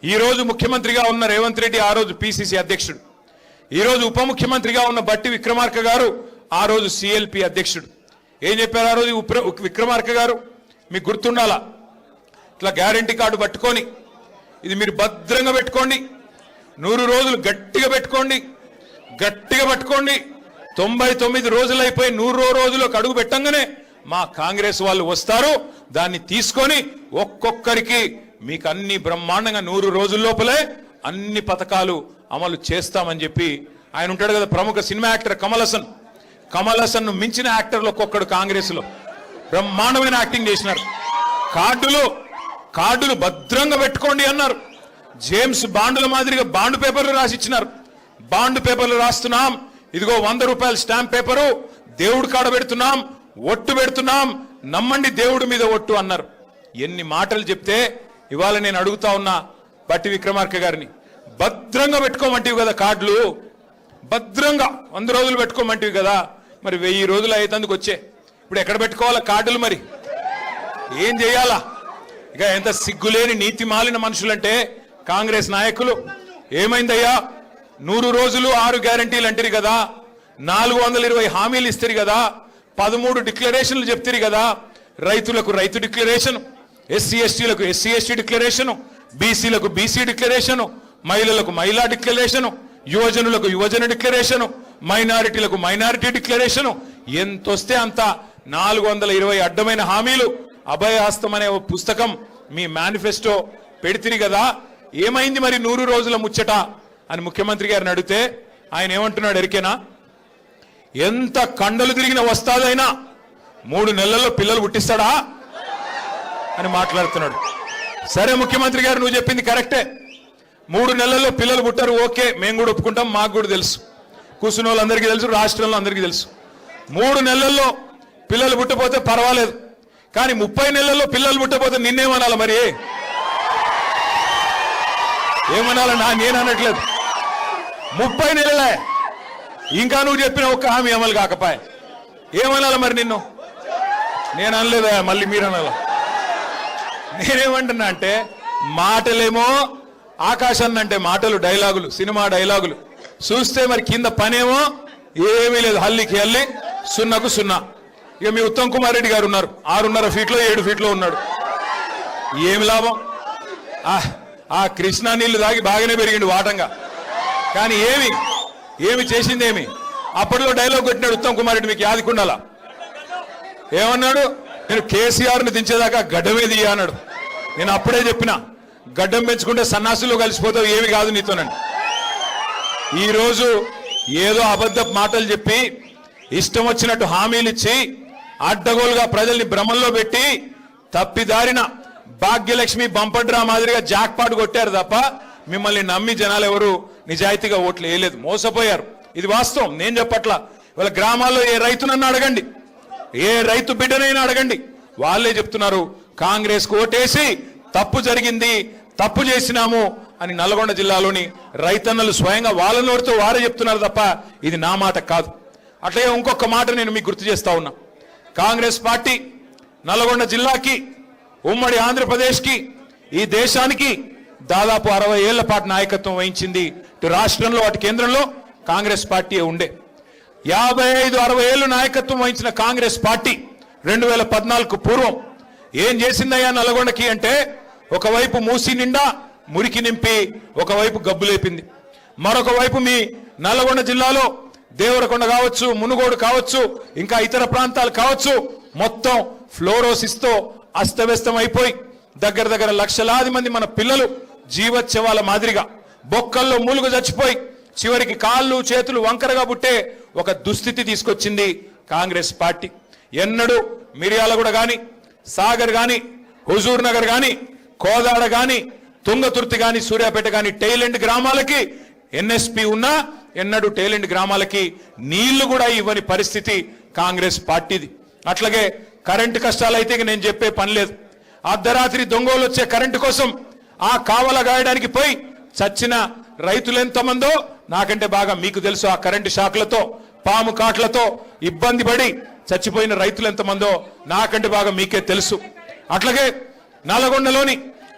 ఈ రోజు ముఖ్యమంత్రిగా ఉన్న రేవంత్ రెడ్డి ఆ రోజు పిసిసి అధ్యక్షుడు, ఈ రోజు ఉప ముఖ్యమంత్రిగా ఉన్న బట్టి విక్రమార్క గారు ఆ రోజు సిఎల్పి అధ్యక్షుడు. ఏం చెప్పారు ఆ రోజు విక్రమార్క గారు? మీకు గుర్తుండాలా, ఇట్లా గ్యారంటీ కార్డు పట్టుకొని ఇది మీరు భద్రంగా పెట్టుకోండి, 100 రోజులు గట్టిగా పెట్టుకోండి, గట్టిగా పట్టుకోండి, 99 రోజులు అయిపోయి 100వ రోజులకు అడుగు పెట్టంగానే మా కాంగ్రెస్ వాళ్ళు వస్తారు, దాన్ని తీసుకొని ఒక్కొక్కరికి మీకు అన్ని బ్రహ్మాండంగా 100 రోజుల లోపలే అన్ని పథకాలు అమలు చేస్తామని చెప్పి ఆయన ఉంటాడు కదా, ప్రముఖ సినిమా యాక్టర్ కమల్ హసన్ ను మించిన యాక్టర్లు ఒక్కొక్కడు కాంగ్రెస్ లో బ్రహ్మాండమైన యాక్టింగ్ చేసినారు. కార్డులు భద్రంగా పెట్టుకోండి అన్నారు. జేమ్స్ బాండుల మాదిరిగా బాండ్ పేపర్లు రాసిచ్చినారు. బాండ్ పేపర్లు రాస్తున్నాం, ఇదిగో 100 రూపాయల స్టాంప్ పేపరు, దేవుడు కాడ పెడుతున్నాం, ఒట్టు పెడుతున్నాం, నమ్మండి దేవుడి మీద ఒట్టు అన్నారు. ఎన్ని మాటలు చెప్తే ఇవాళ నేను అడుగుతా ఉన్నా బట్టి విక్రమార్క గారిని, భద్రంగా పెట్టుకోమంటివి కదా కార్డులు, భద్రంగా 100 రోజులు పెట్టుకోమంటివి కదా, మరి 1000 రోజులు అయ్యేందుకు వచ్చే ఇప్పుడు ఎక్కడ పెట్టుకోవాలా కార్డులు? మరి ఏం చేయాలా? ఇక ఎంత సిగ్గులేని నీతి మాలిన మనుషులంటే కాంగ్రెస్ నాయకులు. ఏమైందయ్యా, 100 రోజులు 6 గ్యారంటీలు అంటారు కదా, 420 హామీలు ఇస్తారు కదా, 13 డిక్లరేషన్లు చెప్తారు కదా, రైతులకు రైతు డిక్లరేషన్, ఎస్సీ ఎస్టీలకు ఎస్సీ ఎస్టీ డిక్లరేషను, బీసీలకు బీసీ డిక్లరేషను, మహిళలకు మహిళా డిక్లరేషను, యువజనులకు యువజన డిక్లరేషను, మైనారిటీలకు మైనారిటీ డిక్లరేషను, ఎంతొస్తే అంత 420 అడ్డమైన హామీలు, అభయహస్తం అనే పుస్తకం మీ మేనిఫెస్టో పెడితిరి కదా, ఏమైంది మరి 100 రోజుల ముచ్చట అని ముఖ్యమంత్రి గారిని అడిగితే ఆయన ఏమంటున్నాడు ఎరికేనా? ఎంత కండలు తిరిగిన వస్తాదైనా 3 నెలల్లో పిల్లలు పుట్టిస్తాడా అని మాట్లాడుతున్నాడు. సరే ముఖ్యమంత్రి గారు, నువ్వు చెప్పింది కరెక్టే, 3 నెలల్లో పిల్లలు పుట్టారు, ఓకే, మేము కూడా ఒప్పుకుంటాం, మాకు కూడా తెలుసు, కూర్చున్న వాళ్ళందరికీ తెలుసు, రాష్ట్రంలో అందరికీ తెలుసు. 3 నెలల్లో పిల్లలు పుట్టపోతే పర్వాలేదు, కానీ 30 నెలల్లో పిల్లలు పుట్టపోతే నిన్నేమనాలి? మరి ఏమనాలన్నా? నేను అనట్లేదు, 30 నెలలే ఇంకా నువ్వు చెప్పిన ఒక్క హామీ అమలు కాకపాయ ఏమనాలి మరి నిన్ను? నేను అనలేదా, మళ్ళీ మీరు అనాల? నేనేమంటున్నా అంటే, మాటలేమో ఆకాశాన్ని అంటే మాటలు డైలాగులు, సినిమా డైలాగులు చూస్తే మరి కింద పనేమో ఏమీ లేదు, హల్లికి హల్లి, సున్నకు సున్నా. ఇక మీ ఉత్తమ్ కుమార్ రెడ్డి గారు ఉన్నారు, 6.5 ఫీట్లో 7 ఫీట్లో ఉన్నాడు, ఏమి లాభం? ఆ కృష్ణా నీళ్లు తాగి బాగానే పెరిగిండు వాటంగా, కానీ ఏమి చేసిందేమి? అప్పట్లో డైలాగ్ కొట్టినాడు ఉత్తమ్ కుమార్ రెడ్డి, మీకు యాదికుండాలా? ఏమన్నాడు? నేను కేసీఆర్ని దించేదాకా గడ్డమే దియ్య అన్నాడు. నేను అప్పుడే చెప్పిన, గడ్డం పెంచుకుంటే సన్నాసులు కలిసిపోతావు, ఏమి కాదు నీతోనండి. ఈరోజు ఏదో అబద్ధ మాటలు చెప్పి ఇష్టం వచ్చినట్టు హామీలు ఇచ్చి అడ్డగోలుగా ప్రజల్ని భ్రమంలో పెట్టి తప్పిదారిన భాగ్యలక్ష్మి బంపడ్రా మాదిరిగా జాక్పాట్ కొట్టారు తప్ప మిమ్మల్ని నమ్మి జనాలు ఎవరు నిజాయితీగా ఓట్లు వేయలేదు, మోసపోయారు. ఇది వాస్తవం, నేను చెప్పట్లా. వాళ్ళ గ్రామాల్లో ఏ రైతునన్నా అడగండి, ఏ రైతు బిడ్డనైనా అడగండి, వాళ్ళే చెప్తున్నారు కాంగ్రెస్ కు ఓటేసి తప్పు జరిగింది, తప్పు చేసినాము అని నల్గొండ జిల్లాలోని రైతన్నలు స్వయంగా వాళ్ళ నోటితో వారే చెప్తున్నారు తప్ప ఇది నా మాట కాదు. అట్లే ఇంకొక మాట నేను మీకు గుర్తు చేస్తా ఉన్నా. కాంగ్రెస్ పార్టీ నల్గొండ జిల్లాకి, ఉమ్మడి ఆంధ్రప్రదేశ్కి, ఈ దేశానికి దాదాపు 60 ఏళ్ల పాటు నాయకత్వం వహించింది. ఇటు రాష్ట్రంలో అటు కేంద్రంలో కాంగ్రెస్ పార్టీ ఉండే. 55-60 ఏళ్లు నాయకత్వం వహించిన కాంగ్రెస్ పార్టీ 2014కు పూర్వం ఏం చేసిందయ్యా నల్గొండకి అంటే, ఒకవైపు మూసి నిండా మురికి నింపి ఒకవైపు గబ్బు లేపింది, మరొక వైపు మీ నల్గొండ జిల్లాలో దేవరకొండ కావచ్చు, మునుగోడు కావచ్చు, ఇంకా ఇతర ప్రాంతాలు కావచ్చు, మొత్తం ఫ్లోరోసిస్తో అస్తవ్యస్తం అయిపోయి దగ్గర లక్షలాది మంది మన పిల్లలు జీవోత్సవాల మాదిరిగా బొక్కల్లో మూలుగు చచ్చిపోయి చివరికి కాళ్ళు చేతులు వంకరగా పుట్టే ఒక దుస్థితి తీసుకొచ్చింది కాంగ్రెస్ పార్టీ. ఎన్నడూ మిర్యాలగూడ గాని, సాగర్ గాని, హుజూర్ నగర్ గాని, కోదాడ గాని, తుంగతుర్తి గాని, సూర్యాపేట గాని టైలెండ్ గ్రామాలకి ఎన్ఎస్పి ఉన్నా ఎన్నడూ టైలెండ్ గ్రామాలకి నీళ్లు కూడా ఇవ్వని పరిస్థితి కాంగ్రెస్ పార్టీది. అట్లాగే కరెంటు కష్టాలైతే నేను చెప్పే పని లేదు. అర్ధరాత్రి దొంగలు వచ్చే కరెంటు కోసం ఆ కావల గాయడానికి పోయి చచ్చిన రైతులు ఎంతమందో నాకంటే బాగా మీకు తెలుసు. ఆ కరెంటు షాక్లతో, పాము కాట్లతో ఇబ్బంది పడి చచ్చిపోయిన రైతులు ఎంతమందో నాకంటే బాగా మీకే తెలుసు. అట్లాగే నల్గొండలోని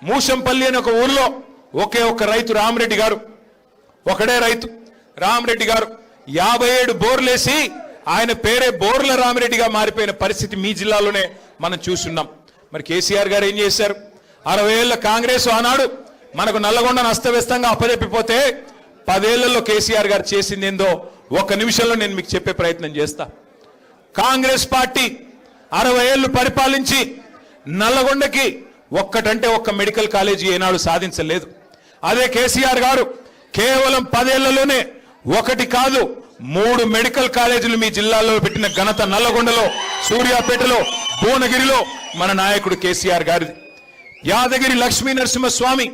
మూషంపల్లి అనే ఒక ఊర్లో ఒకే ఒక్క రైతు రామరెడ్డి గారు, ఒకడే రైతు రామరెడ్డి గారు 57 బోర్లేసి ఆయన పేరే బోర్ల రామరెడ్డిగా మారిపోయిన పరిస్థితి మీ జిల్లాలోనే మనం చూస్తున్నాం. మరి కేసీఆర్ గారు ఏం చేశారు? 60 ఏళ్ల కాంగ్రెస్ ఆనాడు మనకు నల్లగొండను అస్తవ్యస్తంగా అప్పజెప్పిపోతే 10 ఏళ్లలో కేసీఆర్ గారు చేసింది ఏందో ఒక్క నిమిషంలో నేను మీకు చెప్పే ప్రయత్నం చేస్తా. కాంగ్రెస్ పార్టీ 60 ఏళ్లు పరిపాలించి నల్లగొండకి ఒక్కటంటే ఒక్క మెడికల్ కాలేజీ ఏనాడు సాధించలేదు. అదే కేసీఆర్ గారు కేవలం 10 ఏళ్లలోనే ఒకటి కాదు 3 మెడికల్ కాలేజీలు మీ జిల్లాలో పెట్టిన ఘనత నల్లగొండలో, సూర్యాపేటలో, భువనగిరిలో మన నాయకుడు కేసీఆర్ గారిది. యాదగిరి లక్ష్మీ నరసింహస్వామి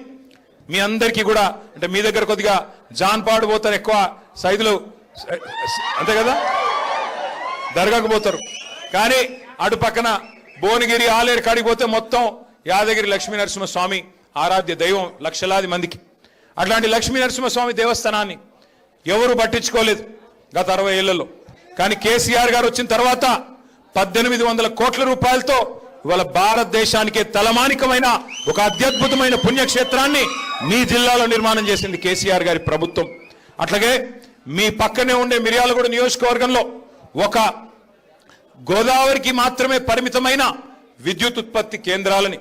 మీ అందరికీ కూడా, అంటే మీ దగ్గర కొద్దిగా జాన్పాడు పోతారు, ఎక్కువ సైదులు అంతే కదా, దర్గాకు పోతారు. కానీ అటు పక్కన భువనగిరి ఆలేరు కాడికి పోతే మొత్తం యాదగిరి లక్ష్మీ నరసింహస్వామి ఆరాధ్య దైవం లక్షలాది మందికి. అట్లాంటి లక్ష్మీ నరసింహస్వామి దేవస్థానాన్ని ఎవరు పట్టించుకోలేదు గత 60 ఏళ్లలో. కానీ కేసీఆర్ గారు వచ్చిన తర్వాత 1800 కోట్ల రూపాయలతో ఇవాళ భారతదేశానికే తలమానికమైన ఒక అత్యద్భుతమైన పుణ్యక్షేత్రాన్ని మీ జిల్లాలో నిర్మాణం చేసింది కేసీఆర్ గారి ప్రభుత్వం. అట్లాగే మీ పక్కనే ఉండే మిర్యాలగూడ నియోజకవర్గంలో ఒక గోదావరికి మాత్రమే పరిమితమైన విద్యుత్ ఉత్పత్తి కేంద్రాలని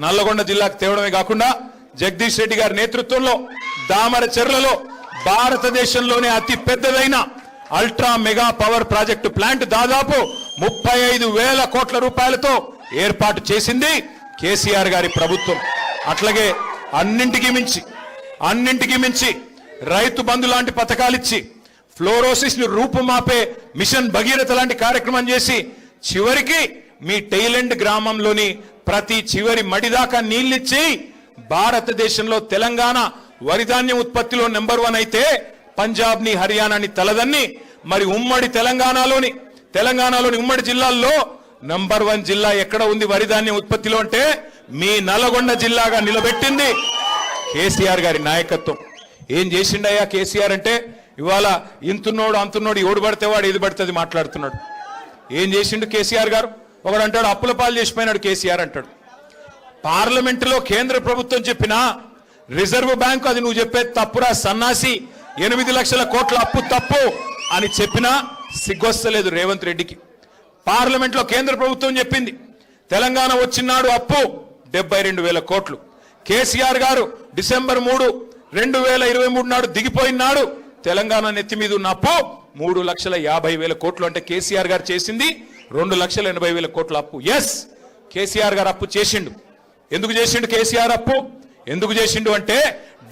నల్లగొండ జిల్లాకు తేవడమే కాకుండా జగదీష్ రెడ్డి గారి నేతృత్వంలో దామరచెర్లలో భారతదేశంలోనే అతి పెద్దదైన ultra mega power project plant దాదాపు 35,000 కోట్ల రూపాయలతో ఏర్పాటు చేసింది కేసీఆర్ గారి ప్రభుత్వం. అట్లాగే అన్నింటికి మించి రైతు బంధు లాంటి పథకాలిచ్చి ఫ్లోరోసిస్ ను రూపుమాపే మిషన్ భగీరథ లాంటి కార్యక్రమం చేసి చివరికి మీ టైలెండ్ గ్రామంలోని ప్రతి చివరి మడిదాకా నీళ్ళిచ్చి భారతదేశంలో తెలంగాణ వరిధాన్యం ఉత్పత్తిలో నెంబర్ 1 అయితే పంజాబ్ ని హర్యానాని తలదన్ని మరి ఉమ్మడి తెలంగాణలోని ఉమ్మడి జిల్లాల్లో నంబర్ 1 జిల్లా ఎక్కడ ఉంది వరిధాన్యం ఉత్పత్తిలో అంటే మీ నల్లగొండ జిల్లాగా నిలబెట్టింది కేసీఆర్ గారి నాయకత్వం. ఏం చేసిండయ్యా కేసీఆర్ అంటే ఇవాళ ఇంతున్నోడు అంతున్నోడు ఎవడు పడితే వాడు ఏది పడుతుంది మాట్లాడుతున్నాడు. ఏం చేసిండు కేసీఆర్ గారు? ఒకడు అంటాడు అప్పుల పాలు చేసిపోయినాడు కేసీఆర్ అంటాడు. పార్లమెంటులో కేంద్ర ప్రభుత్వం చెప్పినా రిజర్వ్ బ్యాంకు అది నువ్వు చెప్పేది తప్పురా సన్నాసి, 8 లక్షల కోట్ల అప్పు తప్పు అని చెప్పినా సిగ్గొస్తలేదు రేవంత్ రెడ్డికి. పార్లమెంట్లో కేంద్ర ప్రభుత్వం చెప్పింది తెలంగాణ వచ్చినాడు అప్పు 72,000 కోట్లు. కేసీఆర్ గారు డిసెంబర్ 3, 2023 నాడు దిగిపోయినాడు తెలంగాణ నెత్తి మీద ఉన్న అప్పు 3,50,000 కోట్లు. అంటే కేసీఆర్ గారు చేసింది 2,80,000 కోట్ల అప్పు. ఎస్, కేసీఆర్ గారు అప్పు చేసిండు. ఎందుకు చేసిండు కేసీఆర్ అప్పు? ఎందుకు చేసిండు అంటే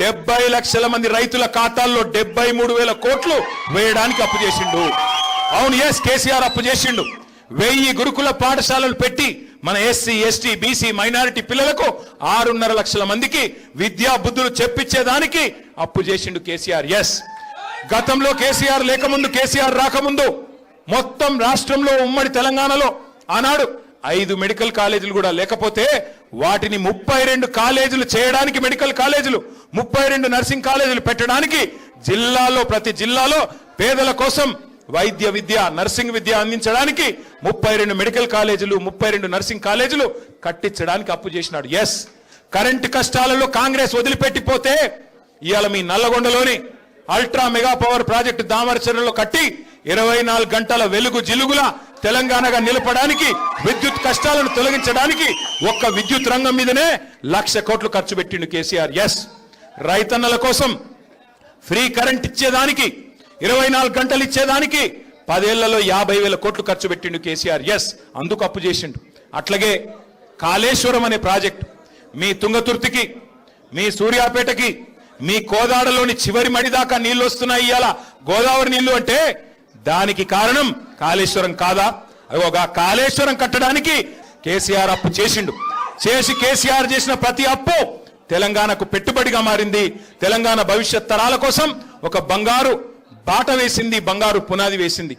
70 లక్షల మంది రైతుల ఖాతాల్లో 73,000 కోట్లు వేయడానికి అప్పు చేసిండు. అవును, ఎస్, కేసీఆర్ అప్పు చేసిండు. 1000 గురుకుల పాఠశాలలు పెట్టి మన ఎస్సీ, ఎస్టీ, బీసీ, మైనారిటీ పిల్లలకు 6.5 లక్షల మందికి విద్యా బుద్ధులు చెప్పించేదానికి అప్పు చేసిండు కేసీఆర్. ఎస్, గతంలో కేసీఆర్ లేకముందు, కేసీఆర్ రాకముందు మొత్తం రాష్ట్రంలో ఉమ్మడి తెలంగాణలో ఆనాడు 5 మెడికల్ కాలేజీలు కూడా లేకపోతే వాటిని 32 కాలేజీలు చేయడానికి, మెడికల్ కాలేజీలు 32 నర్సింగ్ కాలేజీలు పెట్టడానికి జిల్లాలో, ప్రతి జిల్లాలో పేదల కోసం వైద్య విద్య, నర్సింగ్ విద్య అందించడానికి 32 మెడికల్ కాలేజీలు, 32 నర్సింగ్ కాలేజీలు కట్టించడానికి అప్పు చేసినాడు. ఎస్, కరెంటు కష్టాలలో కాంగ్రెస్ వదిలిపెట్టిపోతే ఇవాళ మీ నల్లగొండలోని అల్ట్రా మెగా పవర్ ప్రాజెక్టు దామరచెర్లలో కట్టి 24 గంటల వెలుగు జిలుగుల తెలంగాణగా నిలపడానికి, విద్యుత్ కష్టాలను తొలగించడానికి ఒక్క విద్యుత్ రంగం మీదనే 1,00,000 కోట్లు ఖర్చు పెట్టిండు కేసీఆర్. ఎస్, రైతన్నల కోసం ఫ్రీ కరెంట్ ఇచ్చేదానికి, 24 గంటలు ఇచ్చేదానికి 10 ఏళ్లలో 50,000 కోట్లు ఖర్చు పెట్టిండు కేసీఆర్. ఎస్, అందుకు అప్పు చేసిండు. అట్లాగే కాళేశ్వరం అనే ప్రాజెక్టు మీ తుంగతుర్తికి, మీ సూర్యాపేటకి, మీ కోదాడలోని చివరి మడి దాకా నీళ్లు వస్తున్నాయి ఇవాళ గోదావరి నీళ్లు అంటే దానికి కారణం కాళేశ్వరం కాదా? అగోగా కాళేశ్వరం కట్టడానికి కేసీఆర్ అప్పు చేసిండు. కేసీఆర్ చేసిన ప్రతి అప్పు తెలంగాణకు పెట్టుబడిగా మారింది. తెలంగాణ భవిష్యత్ తరాల కోసం ఒక బంగారు బాట వేసింది, బంగారు పునాది వేసింది.